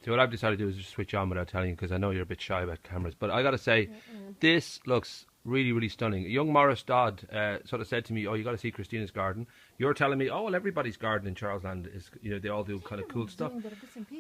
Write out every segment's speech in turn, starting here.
See, what I've decided to do is just switch on without telling you, because I know you're a bit shy about cameras. But I got to say, this looks really, really stunning. Young Morris Dodd sort of said to me, "Oh, you got to see Christina's garden." You're telling me, "Oh, well, everybody's garden in Charlesland is, you know, they all do kind of cool stuff,"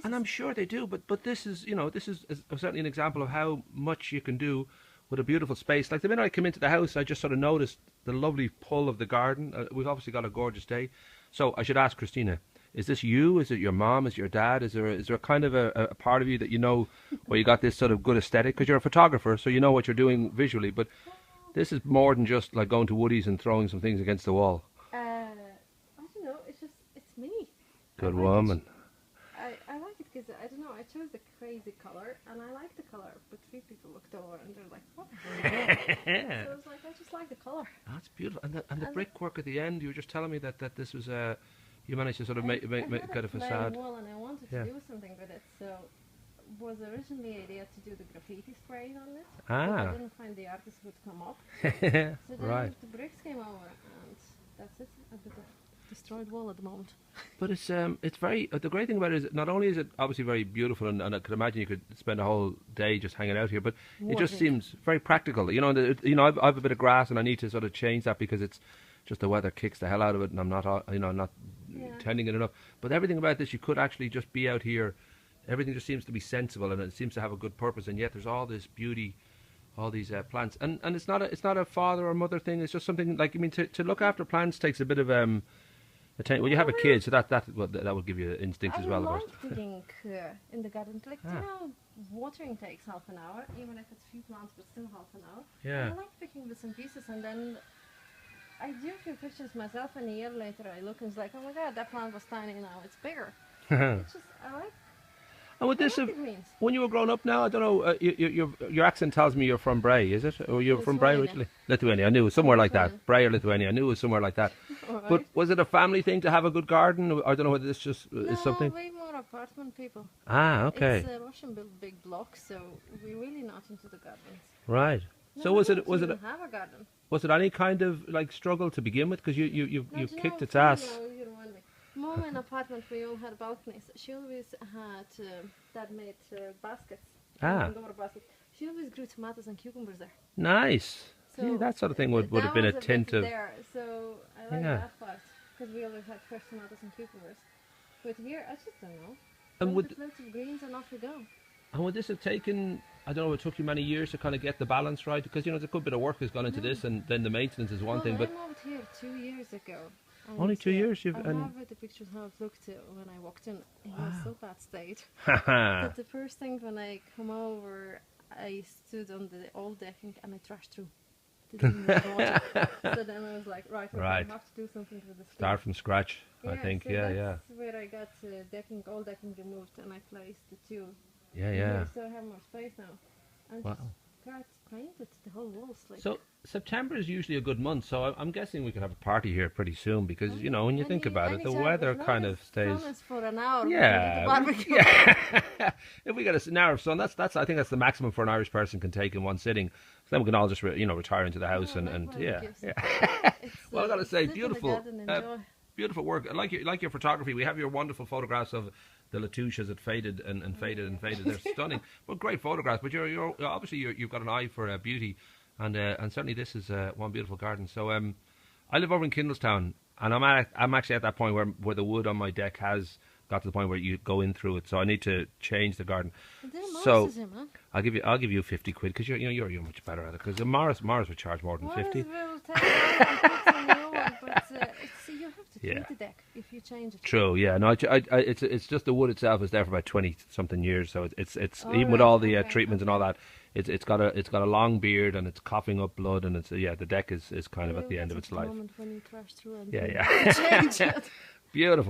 and I'm sure they do. But this is, you know, this is certainly an example of how much you can do with a beautiful space. Like the minute I came into the house, I just sort of noticed the lovely pull of the garden. We've obviously got a gorgeous day. So I should ask Christina, is this you? Is it your mom? Is it your dad? Is there a kind of a part of you that you know where you got this sort of good aesthetic? Because you're a photographer, so you know what you're doing visually. But this is more than just like going to Woody's and throwing some things against the wall. I don't know. It's me. Good woman. I like it because, I don't know, I chose a crazy color, and I like the color, but three people looked over and they're like, what the hell are you doing? So I was like, I just like the color. That's beautiful. And the brickwork at the end, you were just telling me that this was, you managed to sort of make get a facade. Wall, and I wanted to do something with it, so was originally the idea to do the graffiti spraying on it, but I didn't find the artist would come up. So then the bricks came over, and that's it. A bit of destroyed wall at the moment. But it's very, the great thing about it is not only is it obviously very beautiful, and I could imagine you could spend a whole day just hanging out here, but it just seems very practical. You know, I've a bit of grass and I need to sort of change that because it's just the weather kicks the hell out of it, and I'm not, you know, not tending it enough. But everything about this, you could actually just be out here. Everything just seems to be sensible, and it seems to have a good purpose, and yet there's all this beauty, all these plants, and it's not a father or mother thing. It's just something like, I mean, to look after plants takes a bit of well, you have a kid, so that would give you instincts as well. I like digging in the garden. Like, you know, watering takes half an hour, even if it's few plants, but still half an hour. Yeah. I like picking bits and pieces, and then I do a few pictures myself, and a year later I look and it's like, oh my god, that plant was tiny, now it's bigger. It's just, I like. And with this, when you were growing up now, I don't know, your accent tells me you're from Bray, is it? Or you're from Bray originally? Lithuania, I knew it was somewhere like that. Bray or Lithuania, I knew it was somewhere like that. Right. But was it a family thing to have a good garden? I don't know whether this just is something. No, way more apartment people. Ah, okay. It's a Russian built big block, so we're really not into the gardens. Right. No, so was it have a garden. Was it any kind of like struggle to begin with? Because you kicked its ass. You don't want me. Mom in apartment, we all had balconies. She always had that made baskets. Indoor baskets. She always grew tomatoes and cucumbers there. Nice. So see, that sort of thing would have been a tint of. There, so I like that part because we always had fresh tomatoes and cucumbers. But here, I just don't know. And with loads of greens and off we go. And would this have taken? I don't know. It took you many years to kind of get the balance right, because you know there's a good bit of work has gone into this, and then the maintenance is one thing. But I moved here 2 years ago. Only 2 years? I have the pictures how it looked when I walked in. It was so bad state. But the first thing when I come over, I stood on the old decking and I trashed through. Didn't even water. So then I was like, right, I have to do something with this. Start from scratch, I think. So that's where I got old decking removed, and I placed the two. So I have more space now. And just painted the whole walls. Like. So September is usually a good month, so I'm guessing we could have a party here pretty soon, because you know when you think about it, the weather kind of stays. For an hour. If we get an hour of sun, that's I think that's the maximum for an Irish person can take in one sitting. So then we can all just retire into the house and Well, I got to say, beautiful. Beautiful work. I like your photography. We have your wonderful photographs of the Latouche as it faded and faded and faded. They're stunning, but great photographs. But you're obviously you've got an eye for beauty, and certainly this is one beautiful garden. So I live over in Kindlestown, and I'm actually at that point where the wood on my deck has got to the point where you go in through it. So I need to change the garden. So I'll give you 50 quid, because you're much better at it. Because Morris would charge more than 50. You have to treat the deck if you change it. True, yeah. No, it's just the wood itself is there for about 20-something years, so it's even with all the treatments and all that, it's got a long beard, and it's coughing up blood, and it's the deck is kind of at the end of its life. Moment when you crash through and change it. Beautiful.